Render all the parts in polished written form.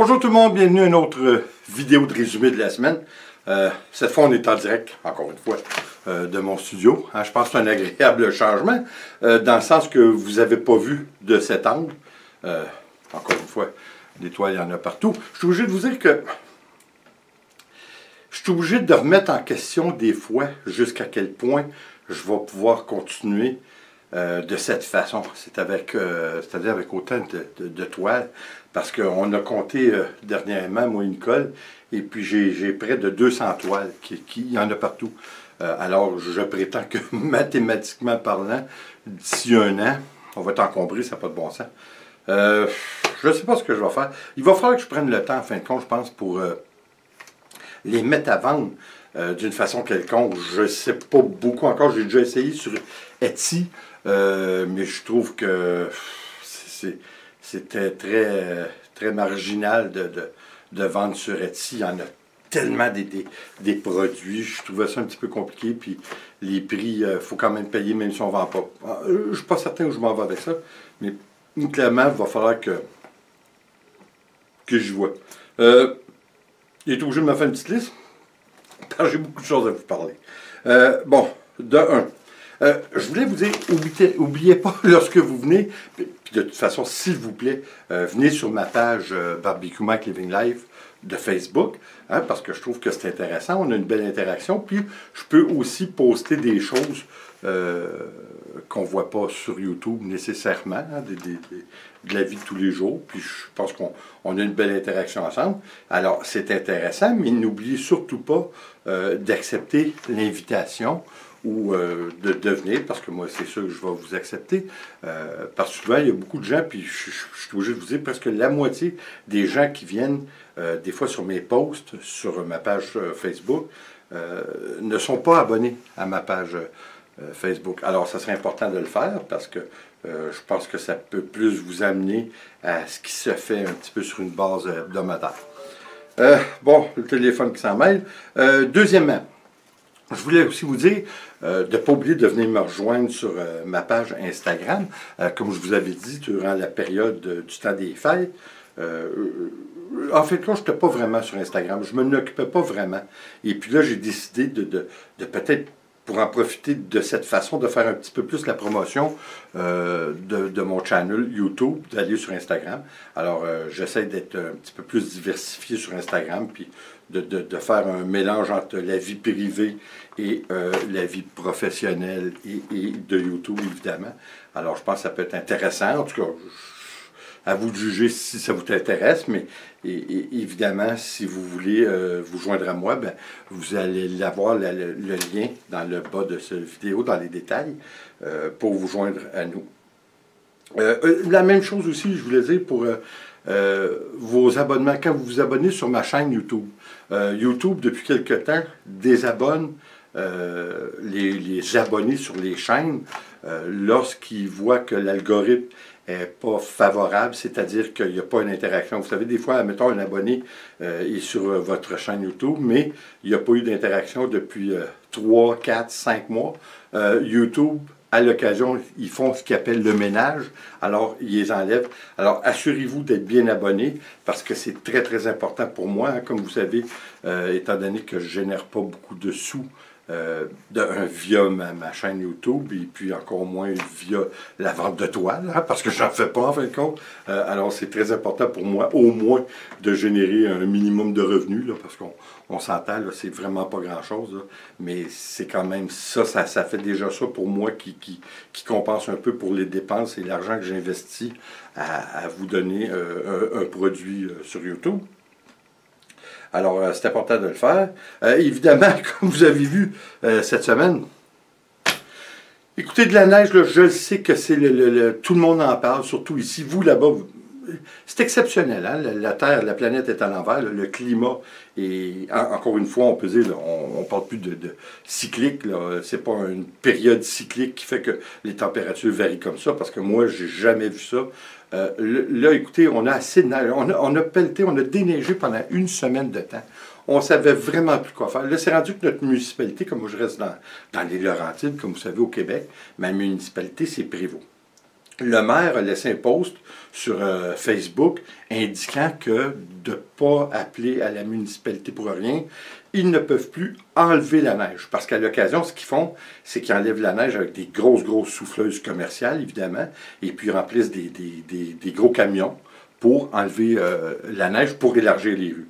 Bonjour tout le monde, bienvenue à une autre vidéo de résumé de la semaine. Cette fois, on est en direct, encore une fois, de mon studio. Je pense que c'est un agréable changement, dans le sens que vous n'avez pas vu de cet angle. Encore une fois, des toiles, il y en a partout. Je suis obligé de vous dire que je suis obligé de remettre en question des fois jusqu'à quel point je vais pouvoir continuer de cette façon, c'est-à-dire avec autant de toiles, parce qu'on a compté dernièrement, moi, Nicole, et puis j'ai près de 200 toiles, il y en a partout. Alors, je prétends que mathématiquement parlant, d'ici un an, on va être encombré, ça n'a pas de bon sens. Je ne sais pas ce que je vais faire. Il va falloir que je prenne le temps, en fin de compte, je pense, pour les mettre à vendre d'une façon quelconque. Je ne sais pas beaucoup encore, j'ai déjà essayé sur Etsy, mais je trouve que c'était très marginal de vendre sur Etsy. Il y en a tellement des produits. Je trouvais ça un petit peu compliqué. Puis les prix, il faut quand même payer, même si on ne vend pas. Je ne suis pas certain où je m'en vais avec ça. Mais clairement, il va falloir que j'y vois. Il est obligé de me faire une petite liste. Parce que j'ai beaucoup de choses à vous parler. Bon, de un. Je voulais vous dire, oubliez pas lorsque vous venez, puis de toute façon, s'il vous plaît, venez sur ma page Barbecue Mike Living Life de Facebook, parce que je trouve que c'est intéressant, on a une belle interaction, puis je peux aussi poster des choses qu'on ne voit pas sur YouTube nécessairement, de la vie de tous les jours, puis je pense qu'on a une belle interaction ensemble. Alors, c'est intéressant, mais n'oubliez surtout pas d'accepter l'invitation ou de devenir, parce que moi, c'est sûr que je vais vous accepter, parce que souvent, il y a beaucoup de gens, puis je suis obligé de vous dire, presque la moitié des gens qui viennent, des fois sur mes posts, sur ma page Facebook, ne sont pas abonnés à ma page Facebook. Alors, ça serait important de le faire, parce que je pense que ça peut plus vous amener à ce qui se fait un petit peu sur une base hebdomadaire. Bon, le téléphone qui s'en mêle. Deuxièmement, je voulais aussi vous dire de ne pas oublier de venir me rejoindre sur ma page Instagram. Comme je vous avais dit, durant la période du temps des fêtes, en fait, quand je n'étais pas vraiment sur Instagram, je ne m'en occupais pas vraiment. Et puis là, j'ai décidé de peut-être, pour en profiter de cette façon, de faire un petit peu plus la promotion de mon channel YouTube, d'aller sur Instagram. Alors, j'essaie d'être un petit peu plus diversifié sur Instagram, puis de faire un mélange entre la vie privée et la vie professionnelle et de YouTube, évidemment. Alors, je pense que ça peut être intéressant. En tout cas, à vous de juger si ça vous intéresse, mais évidemment, si vous voulez vous joindre à moi, ben, vous allez avoir le lien dans le bas de cette vidéo, dans les détails, pour vous joindre à nous. La même chose aussi, je voulais dire, pour vos abonnements. Quand vous vous abonnez sur ma chaîne YouTube, YouTube, depuis quelque temps, désabonne les abonnés sur les chaînes lorsqu'ils voient que l'algorithme n'est pas favorable, c'est-à-dire qu'il n'y a pas une interaction. Vous savez, des fois, mettons, un abonné est sur votre chaîne YouTube, mais il n'y a pas eu d'interaction depuis 3, 4, 5 mois. YouTube, à l'occasion, ils font ce qu'ils appellent le ménage, alors ils les enlèvent. Alors, assurez-vous d'être bien abonné, parce que c'est très, très important pour moi. Comme vous savez, étant donné que je ne génère pas beaucoup de sous, via ma chaîne YouTube, et puis encore moins via la vente de toiles, parce que j'en fais pas en fin de compte. Alors c'est très important pour moi, au moins, de générer un minimum de revenus, là, parce qu'on s'entend, c'est vraiment pas grand-chose, mais c'est quand même ça fait déjà ça pour moi qui compense un peu pour les dépenses et l'argent que j'investis à vous donner un produit sur YouTube. Alors, c'est important de le faire. Évidemment, comme vous avez vu cette semaine, écoutez, de la neige, là, je sais que c'est tout le monde en parle, surtout ici. Vous, là-bas, c'est exceptionnel. Hein? La Terre, la planète est à l'envers. Le climat est, encore une fois, on peut dire, on ne parle plus de cyclique. Ce n'est pas une période cyclique qui fait que les températures varient comme ça, parce que moi, je n'ai jamais vu ça. Là, écoutez, on a assez de neige. On a pelleté, on a déneigé pendant une semaine de temps. On ne savait vraiment plus quoi faire. Là, c'est rendu que notre municipalité, comme moi je reste dans les Laurentides, comme vous savez, au Québec, ma municipalité, c'est Prévost. le maire a laissé un post sur Facebook indiquant que de ne pas appeler à la municipalité pour rien, ils ne peuvent plus enlever la neige. Parce qu'à l'occasion, ce qu'ils font, c'est qu'ils enlèvent la neige avec des grosses souffleuses commerciales, évidemment, et puis ils remplissent des gros camions pour enlever la neige, pour élargir les rues.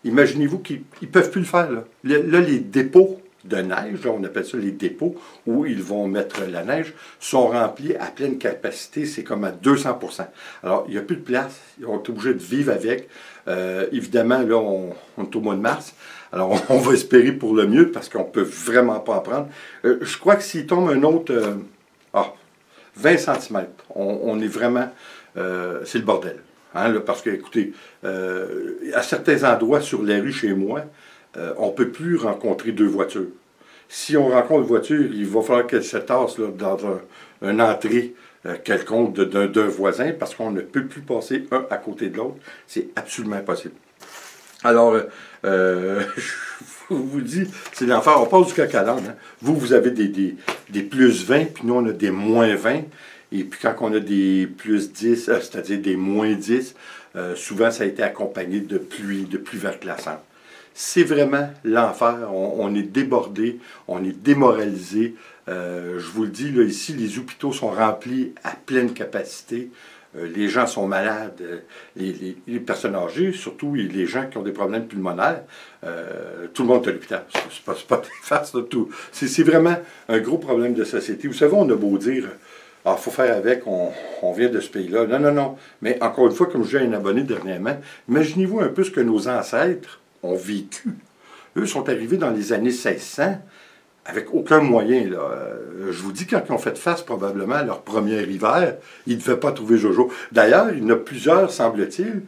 Imaginez-vous qu'ils ne peuvent plus le faire. Là, les dépôts de neige, on appelle ça les dépôts, où ils vont mettre la neige, sont remplis à pleine capacité, c'est comme à 200%. Alors, il n'y a plus de place, on est obligé de vivre avec. Évidemment, là, on est au mois de mars, alors on va espérer pour le mieux, parce qu'on ne peut vraiment pas en prendre. Je crois que s'il tombe un autre 20 cm, on est vraiment... c'est le bordel. Hein, là, parce que, écoutez, à certains endroits sur la rue chez moi, on ne peut plus rencontrer deux voitures. Si on rencontre une voiture, il va falloir qu'elle se tasse là, dans une entrée quelconque d'un voisin parce qu'on ne peut plus passer un à côté de l'autre. C'est absolument impossible. Alors, je vous dis, c'est l'enfer. On passe du coq à l'âne. Hein. Vous avez des plus 20, puis nous, on a des moins 20. Et puis quand on a des plus 10, c'est-à-dire des moins 10, souvent ça a été accompagné de pluie verglaçante. C'est vraiment l'enfer. On est débordé, on est démoralisé. Je vous le dis, là, ici, les hôpitaux sont remplis à pleine capacité. Les gens sont malades. Les personnes âgées, surtout les gens qui ont des problèmes pulmonaires, tout le monde est à l'hôpital. C'est pas des farces, tout. C'est vraiment un gros problème de société. Vous savez, on a beau dire... Alors, il faut faire avec, on vient de ce pays-là. Non, non, non. Mais encore une fois, comme j'ai un abonné dernièrement, imaginez-vous un peu ce que nos ancêtres ont vécu. Eux sont arrivés dans les années 1600 avec aucun moyen. Là. Je vous dis, quand ils ont fait face probablement à leur premier hiver, ils ne devaient pas trouver Jojo. D'ailleurs, il y en a plusieurs, semble-t-il,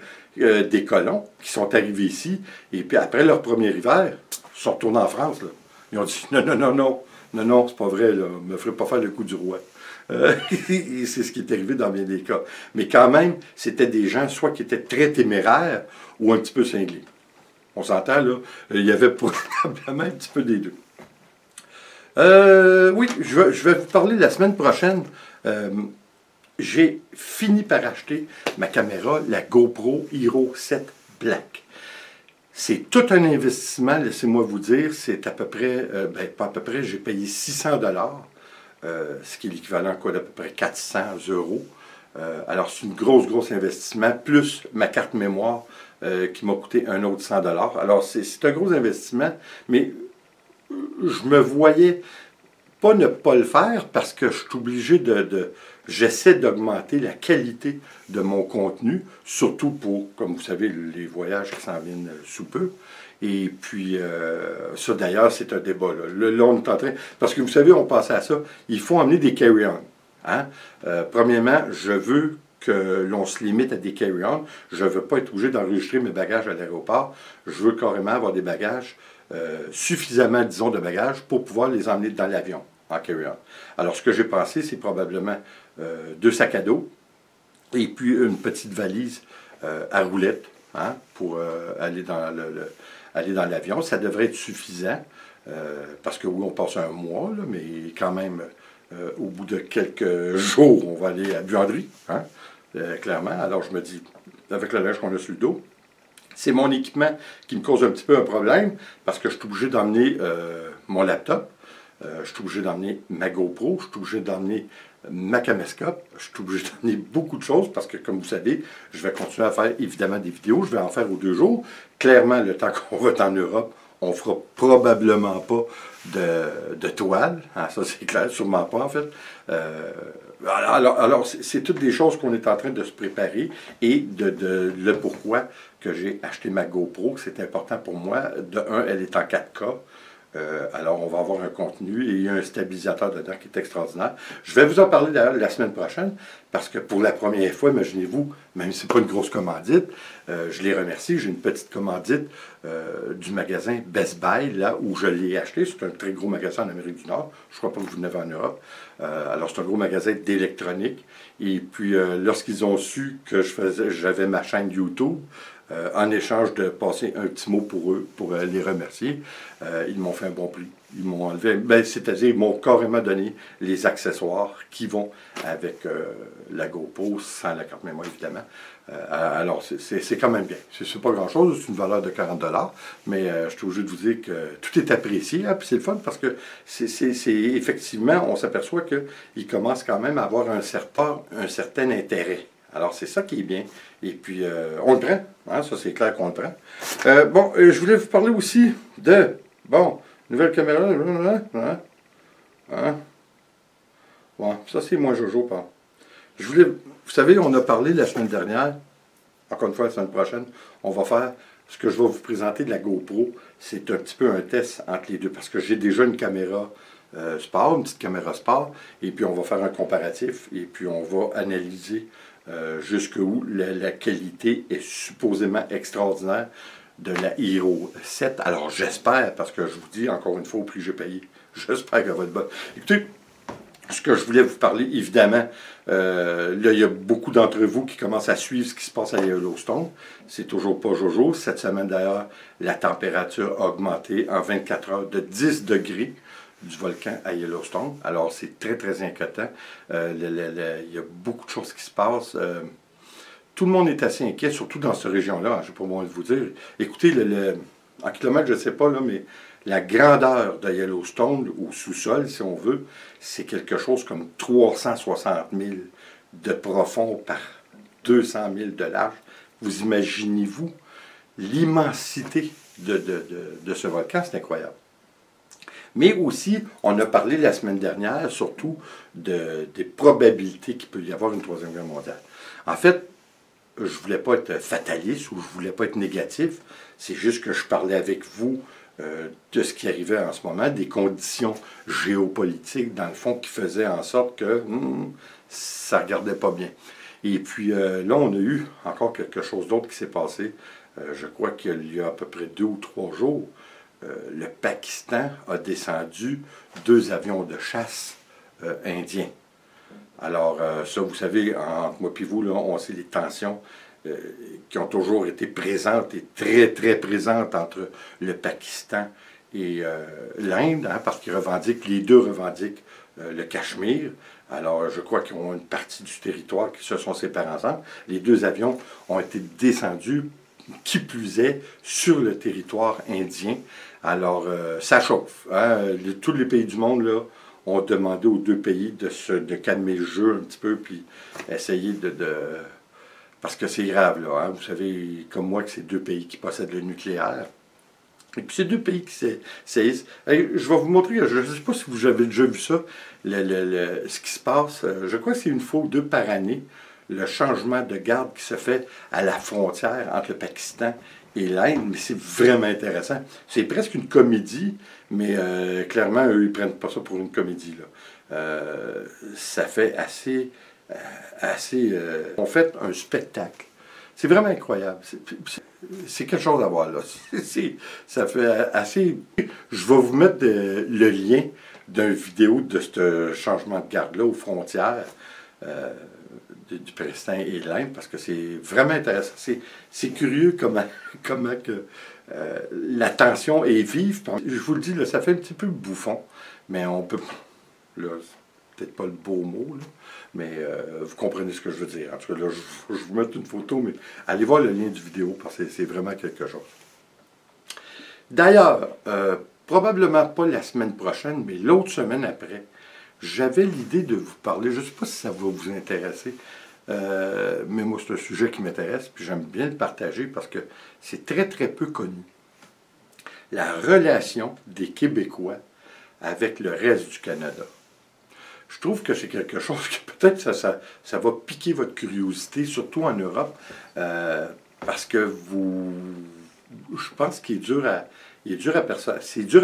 des colons qui sont arrivés ici, et puis après leur premier hiver, ils sont retournés en France. Là. Ils ont dit, non, non, non, non, non, non, c'est pas vrai, là, ne me ferez pas faire le coup du roi. C'est ce qui est arrivé dans bien des cas. Mais quand même, c'était des gens soit qui étaient très téméraires ou un petit peu cinglés. On s'entend, là, il y avait probablement un petit peu des deux. Oui, je vais vous parler la semaine prochaine. J'ai fini par acheter ma caméra, la GoPro Hero 7 Black. C'est tout un investissement, laissez-moi vous dire. C'est à peu près, pas à peu près, j'ai payé 600 $. Ce qui est l'équivalent d'à peu près 400 €. Alors, c'est une grosse investissement, plus ma carte mémoire qui m'a coûté un autre 100 $. Alors, c'est un gros investissement, mais je me voyais pas ne pas le faire parce que je suis obligé j'essaie d'augmenter la qualité de mon contenu, surtout pour, comme vous savez, les voyages qui s'en viennent sous peu. Et puis, ça d'ailleurs, c'est un débat. Là, on est en train... Parce que vous savez, on pensait à ça. Il faut emmener des carry-on. Hein? Premièrement, je veux que l'on se limite à des carry-on. Je ne veux pas être obligé d'enregistrer mes bagages à l'aéroport. Je veux carrément avoir des bagages, suffisamment, disons, de bagages pour pouvoir les emmener dans l'avion en carry-on. Alors, ce que j'ai pensé, c'est probablement 2 sacs à dos et puis une petite valise à roulettes hein, pour aller dans l'avion. Ça devrait être suffisant, parce que oui, on passe un mois, là, mais quand même, au bout de quelques jours, on va aller à la buanderie, hein, clairement. Alors je me dis, avec le linge qu'on a sur le dos, c'est mon équipement qui me cause un petit peu un problème, parce que je suis obligé d'emmener mon laptop, je suis obligé d'emmener ma GoPro, je suis obligé d'emmener ma caméscope, je suis obligé d'emmener beaucoup de choses parce que, comme vous savez, je vais continuer à faire évidemment des vidéos, je vais en faire aux 2 jours. Clairement, le temps qu'on va être en Europe, on ne fera probablement pas de toile, hein, ça c'est clair, sûrement pas en fait. Alors c'est toutes des choses qu'on est en train de se préparer et le pourquoi que j'ai acheté ma GoPro, c'est important pour moi. De un, elle est en 4K. Alors, on va avoir un contenu et il y a un stabilisateur dedans qui est extraordinaire. Je vais vous en parler d'ailleurs la semaine prochaine parce que pour la première fois, imaginez-vous, même si ce n'est pas une grosse commandite, je les remercie. J'ai une petite commandite du magasin Best Buy, là où je l'ai acheté. C'est un très gros magasin en Amérique du Nord. Je ne crois pas que vous n'avez en Europe. Alors, c'est un gros magasin d'électronique. Et puis, lorsqu'ils ont su que j'avais ma chaîne YouTube, en échange de passer un petit mot pour eux, pour les remercier. Ils m'ont fait un bon prix. Ils m'ont enlevé, ben, c'est-à-dire ils m'ont carrément donné les accessoires qui vont avec la GoPro, sans la carte mémoire évidemment. Alors c'est quand même bien. C'est pas grand-chose, c'est une valeur de 40 $, mais je suis obligé de vous dire que tout est apprécié. Hein, puis c'est le fun parce que effectivement, on s'aperçoit qu'il commence quand même à avoir un certain intérêt. Alors, c'est ça qui est bien. Et puis, on le prend. Hein, ça, c'est clair qu'on le prend. Bon, je voulais vous parler aussi de, bon, nouvelle caméra. Hein? Bon, ça, c'est moins Jojo, pas. Vous savez, on a parlé la semaine dernière, encore une fois, la semaine prochaine, on va faire ce que je vais vous présenter de la GoPro. C'est un petit peu un test entre les deux, parce que j'ai déjà une caméra sport, une petite caméra sport, et puis on va faire un comparatif, et puis on va analyser jusqu'où la qualité est supposément extraordinaire de la Hero 7. Alors j'espère, parce que je vous dis encore une fois au prix que j'ai payé, j'espère qu'elle va être bonne. Écoutez, ce que je voulais vous parler, évidemment, là, il y a beaucoup d'entre vous qui commencent à suivre ce qui se passe à Yellowstone. C'est toujours pas Jojo. Cette semaine, d'ailleurs, la température a augmenté en 24 heures de 10 degrés du volcan à Yellowstone. Alors, c'est très, très inquiétant. Il y a beaucoup de choses qui se passent. Tout le monde est assez inquiet, surtout dans cette région-là. Je ne sais pas moi de vous dire. Écoutez, en kilomètres, je ne sais pas, là, mais la grandeur de Yellowstone, au sous-sol, si on veut, c'est quelque chose comme 360 000 de profond par 200 000 de large. Vous imaginez-vous l'immensité de ce volcan? C'est incroyable. Mais aussi, on a parlé la semaine dernière, surtout, des probabilités qu'il peut y avoir une Troisième Guerre mondiale. En fait, je ne voulais pas être fataliste ou je ne voulais pas être négatif. C'est juste que je parlais avec vous de ce qui arrivait en ce moment, des conditions géopolitiques, dans le fond, qui faisaient en sorte que ça ne regardait pas bien. Et puis là, on a eu encore quelque chose d'autre qui s'est passé. Je crois qu'il y a à peu près 2 ou 3 jours, le Pakistan a descendu 2 avions de chasse indiens. Alors, ça, vous savez, entre moi et vous, là, on sait les tensions qui ont toujours été présentes et très, très présentes entre le Pakistan et l'Inde, hein, parce qu'ils revendiquent, les deux revendiquent le Cachemire. Alors, je crois qu'ils ont une partie du territoire qui se sont séparés ensemble. Les 2 avions ont été descendus, qui plus est, sur le territoire indien. Alors, ça chauffe. Hein? Tous les pays du monde, là, ont demandé aux 2 pays de calmer le jeu un petit peu, puis essayer parce que c'est grave, là. Hein? Vous savez, comme moi, que c'est 2 pays qui possèdent le nucléaire. Et puis, c'est 2 pays qui saisissent. Je vais vous montrer, je ne sais pas si vous avez déjà vu ça, ce qui se passe. Je crois que c'est 1 fois ou 2 par année, le changement de garde qui se fait à la frontière entre le Pakistan et l'Inde, mais c'est vraiment intéressant. C'est presque une comédie, mais clairement, eux, ils ne prennent pas ça pour une comédie, là. Ça fait assez... on fait un spectacle. C'est vraiment incroyable. C'est quelque chose à voir, là. Ça fait assez... Je vais vous mettre le lien d'une vidéo de ce changement de garde-là aux frontières du Pakistan et de l'Inde, parce que c'est vraiment intéressant. C'est curieux comment que, la tension est vive. Je vous le dis, là, ça fait un petit peu bouffon, mais on peut... Là, c'est peut-être pas le beau mot, là, mais vous comprenez ce que je veux dire. En tout cas, là, je vous mets une photo, mais allez voir le lien du vidéo, parce que c'est vraiment quelque chose. D'ailleurs, probablement pas la semaine prochaine, mais l'autre semaine après, j'avais l'idée de vous parler, je ne sais pas si ça va vous intéresser, mais moi c'est un sujet qui m'intéresse, puis j'aime bien le partager parce que c'est très très peu connu. La relation des Québécois avec le reste du Canada. Je trouve que c'est quelque chose que peut-être ça va piquer votre curiosité, surtout en Europe, parce que je pense qu'il est dur à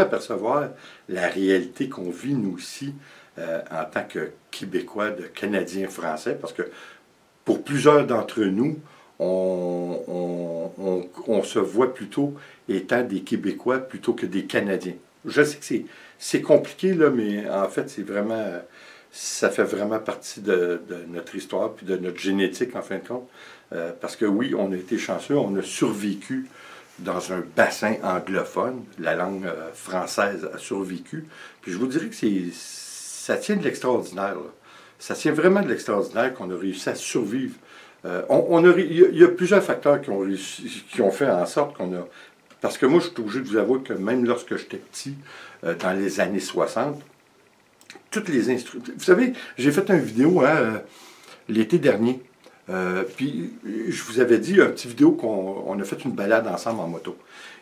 percevoir la réalité qu'on vit nous aussi en tant que Québécois, de Canadiens français, parce que pour plusieurs d'entre nous, on se voit plutôt étant des Québécois plutôt que des Canadiens. Je sais que c'est compliqué, là, mais en fait, c'est vraiment... Ça fait vraiment partie de notre histoire puis de notre génétique, en fin de compte. Parce que oui, on a été chanceux, on a survécu dans un bassin anglophone. La langue française a survécu. Puis je vous dirais que ça tient de l'extraordinaire. Ça tient vraiment de l'extraordinaire qu'on a réussi à survivre. Il y a plusieurs facteurs qui ont fait en sorte qu'on a... Parce que moi, je suis obligé de vous avouer que même lorsque j'étais petit, dans les années 60, toutes les instructions... Vous savez, j'ai fait une vidéo l'été dernier. Puis, je vous avais dit, une petite vidéo qu'on a fait une balade ensemble en moto.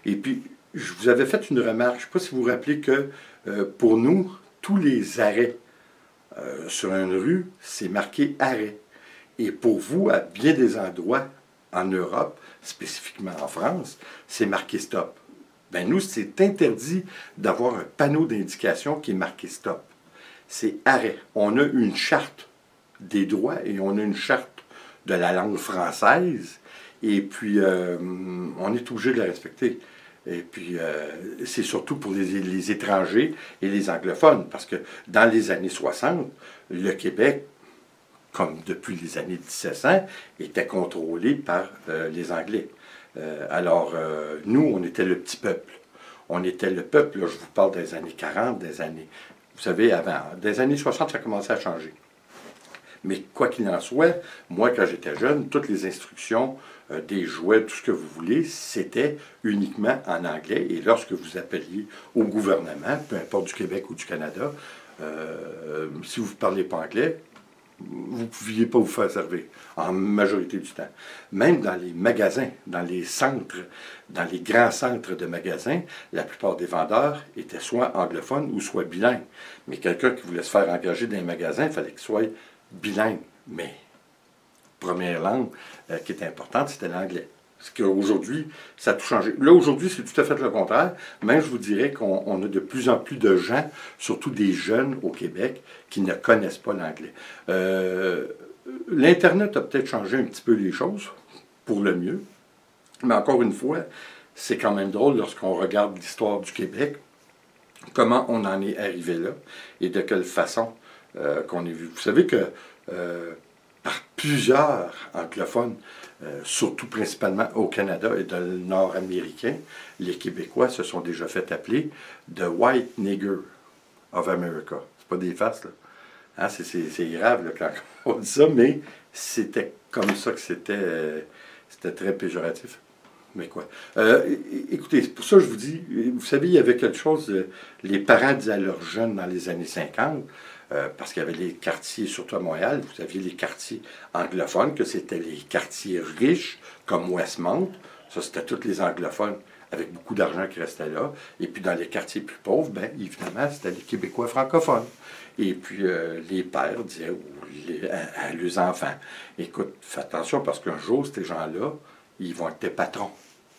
Et puis, je vous avais fait une remarque. Je ne sais pas si vous vous rappelez que pour nous, tous les arrêts sur une rue, c'est marqué arrêt. Et pour vous, à bien des endroits en Europe, spécifiquement en France, c'est marqué stop. Ben nous, c'est interdit d'avoir un panneau d'indication qui est marqué stop. C'est arrêt. On a une charte des droits et on a une charte de la langue française, et puis on est obligé de la respecter. Et puis, c'est surtout pour les étrangers et les anglophones, parce que dans les années 60, le Québec, comme depuis les années 1700, était contrôlé par les Anglais. Alors, nous, on était le petit peuple. On était le peuple, là, je vous parle des années 40, des années... Vous savez, avant, des années 60, ça commençait à changer. Mais quoi qu'il en soit, moi, quand j'étais jeune, toutes les instructions des jouets, tout ce que vous voulez, c'était uniquement en anglais. Et lorsque vous appeliez au gouvernement, peu importe du Québec ou du Canada, si vous ne parlez pas anglais, vous ne pouviez pas vous faire servir, en majorité du temps. Même dans les magasins, dans les centres, dans les grands centres de magasins, la plupart des vendeurs étaient soit anglophones ou soit bilingues. Mais quelqu'un qui voulait se faire engager dans les magasins, il fallait qu'il soit bilingue. Mais première langue qui était importante, c'était l'anglais. Parce qu'aujourd'hui, ça a tout changé. Là, aujourd'hui, c'est tout à fait le contraire. Même, je vous dirais qu'on a de plus en plus de gens, surtout des jeunes au Québec, qui ne connaissent pas l'anglais. L'Internet a peut-être changé un petit peu les choses, pour le mieux. Mais encore une fois, c'est quand même drôle lorsqu'on regarde l'histoire du Québec, comment on en est arrivé là, et de quelle façon qu'on est vu. Vous savez que par plusieurs anglophones, surtout principalement au Canada et dans le nord américain, les Québécois se sont déjà fait appeler The White Nigger of America. C'est pas des farces, là. Hein, c'est grave là, quand on dit ça, mais c'était comme ça que c'était très péjoratif. Mais quoi? Écoutez, c'est pour ça que je vous dis, vous savez, il y avait quelque chose, les parents disaient à leurs jeunes dans les années 50, parce qu'il y avait les quartiers, surtout à Montréal, vous aviez les quartiers anglophones, que c'était les quartiers riches, comme Westmount. Ça, c'était tous les anglophones, avec beaucoup d'argent qui restait là. Et puis dans les quartiers plus pauvres, bien évidemment, c'était les Québécois francophones. Et puis les pères disaient à leurs enfants, écoute, fais attention, parce qu'un jour, ces gens-là, ils vont être tes patrons.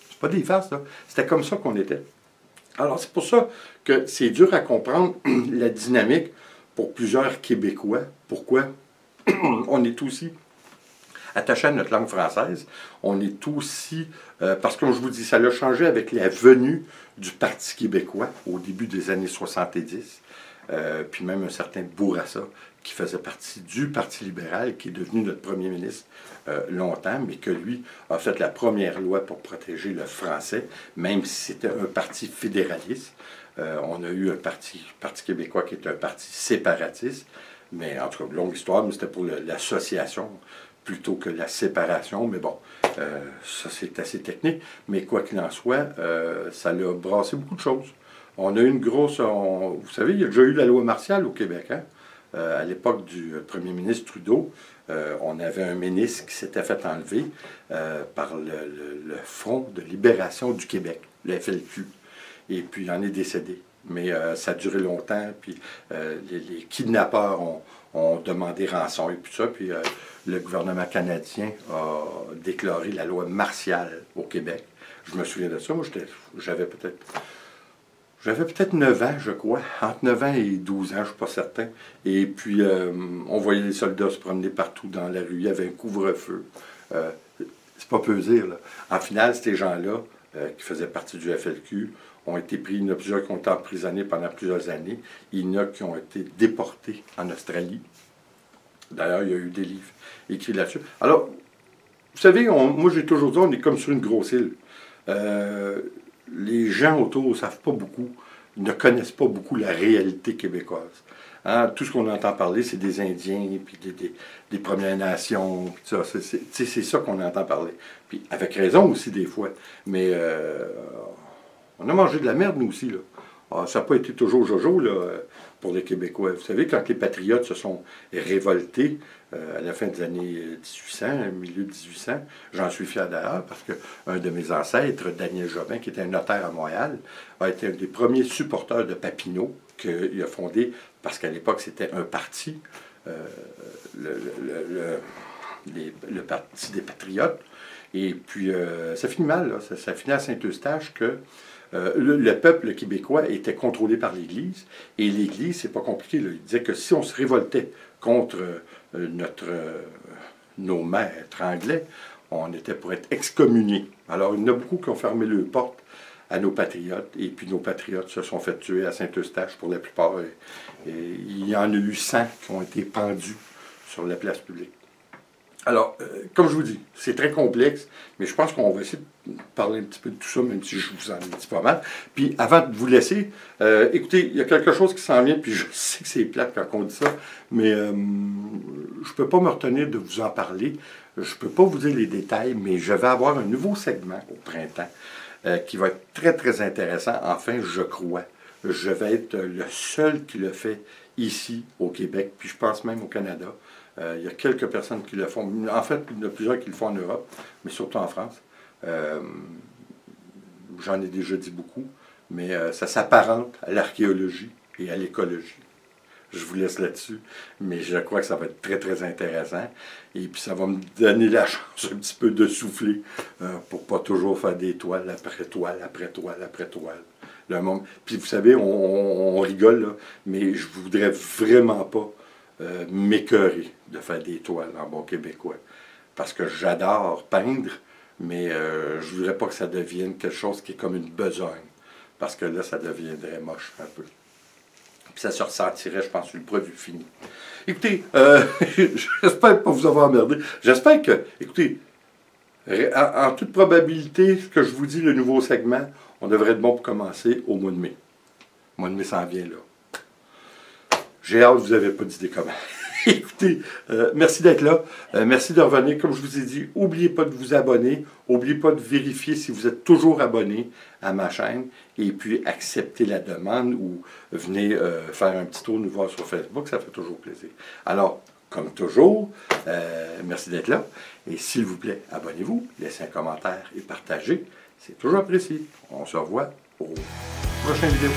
C'est pas des farces, là. C'était comme ça qu'on était. Alors, c'est pour ça que c'est dur à comprendre la dynamique pour plusieurs Québécois. Pourquoi? On est aussi attaché à notre langue française. On est aussi... parce que, comme je vous dis, ça a changé avec la venue du Parti québécois au début des années 70. Puis même un certain Bourassa, qui faisait partie du Parti libéral, qui est devenu notre premier ministre longtemps, mais que lui a fait la première loi pour protéger le français, même si c'était un parti fédéraliste. On a eu un parti québécois qui est un parti séparatiste, mais en tout cas, longue histoire, mais c'était pour l'association plutôt que la séparation, mais bon, ça c'est assez technique, mais quoi qu'il en soit, ça l'a brassé beaucoup de choses. On a eu une grosse... vous savez, il y a déjà eu la loi martiale au Québec, hein? À l'époque du premier ministre Trudeau, on avait un ministre qui s'était fait enlever par le Front de libération du Québec, le FLQ. Et puis, il en est décédé. Mais ça a duré longtemps, puis les kidnappeurs ont demandé rançon et puis ça, puis le gouvernement canadien a déclaré la loi martiale au Québec. Je me souviens de ça. Moi, j'avais peut-être 9 ans, je crois. Entre 9 ans et 12 ans, je ne suis pas certain. Et puis, on voyait les soldats se promener partout dans la rue. Il y avait un couvre-feu. C'est pas peu dire, là. En final, ces gens-là, qui faisaient partie du FLQ, ont été pris. Il y en a plusieurs qui ont été emprisonnés pendant plusieurs années. Il y en a qui ont été déportés en Australie. D'ailleurs, il y a eu des livres écrits là-dessus. Alors, Vous savez, moi j'ai toujours dit, on est comme sur une grosse île. Les gens autour ne savent pas beaucoup, ne connaissent pas beaucoup la réalité québécoise. Hein, tout ce qu'on entend parler, c'est des Indiens, puis des Premières Nations, puis ça. C'est ça qu'on entend parler. Puis avec raison aussi des fois. Mais on a mangé de la merde, nous aussi, là. Alors, ça n'a pas été toujours jojo, là, pour les Québécois. Vous savez, quand les patriotes se sont révoltés à la fin des années 1800, milieu 1800, j'en suis fier d'ailleurs, parce qu'un de mes ancêtres, Daniel Jobin, qui était un notaire à Montréal, a été un des premiers supporters de Papineau, qu'il a fondé, parce qu'à l'époque, c'était un parti, le Parti des Patriotes. Et puis, ça finit mal, là. Ça finit à Saint-Eustache que le peuple québécois était contrôlé par l'Église, et l'Église, c'est pas compliqué, là. Il disait que si on se révoltait contre nos maîtres anglais, on était pour être excommuniés. Alors, il y en a beaucoup qui ont fermé leurs portes à nos patriotes, et puis nos patriotes se sont fait tuer à Saint-Eustache pour la plupart. Et il y en a eu 100 qui ont été pendus sur la place publique. Alors, comme je vous dis, c'est très complexe, mais je pense qu'on va essayer de parler un petit peu de tout ça, même si je vous en dis pas mal. Puis, avant de vous laisser, écoutez, il y a quelque chose qui s'en vient, puis je sais que c'est plate quand on dit ça, mais je ne peux pas me retenir de vous en parler. Je ne peux pas vous dire les détails, mais je vais avoir un nouveau segment au printemps qui va être très, très intéressant. Enfin, je crois. Je vais être le seul qui le fait ici, au Québec, puis je pense même au Canada. Il y a quelques personnes qui le font. En fait, il y en a plusieurs qui le font en Europe, mais surtout en France. J'en ai déjà dit beaucoup, mais ça s'apparente à l'archéologie et à l'écologie. Je vous laisse là-dessus, mais je crois que ça va être très, très intéressant. Et puis, ça va me donner la chance un petit peu de souffler pour pas toujours faire des toiles après toile, après toile, après toile. Puis, vous savez, on rigole, là, mais je voudrais vraiment pas m'écœurer de faire des toiles en bon québécois. Parce que j'adore peindre, mais je voudrais pas que ça devienne quelque chose qui est comme une besogne. Parce que là, ça deviendrait moche un peu. Puis ça se ressentirait, je pense, sur le produit fini. Écoutez, j'espère pas vous avoir emmerdé. J'espère que, écoutez, en toute probabilité, ce que je vous dis, le nouveau segment, on devrait être bon pour commencer au mois de mai. Le mois de mai s'en vient là. J'ai hâte, vous n'avez pas d'idée comment. Écoutez, merci d'être là. Merci de revenir. Comme je vous ai dit, n'oubliez pas de vous abonner. N'oubliez pas de vérifier si vous êtes toujours abonné à ma chaîne. Et puis, acceptez la demande ou venez faire un petit tour nous voir sur Facebook. Ça fait toujours plaisir. Alors, comme toujours, merci d'être là. Et s'il vous plaît, abonnez-vous, laissez un commentaire et partagez. C'est toujours apprécié. On se revoit au prochain vidéo.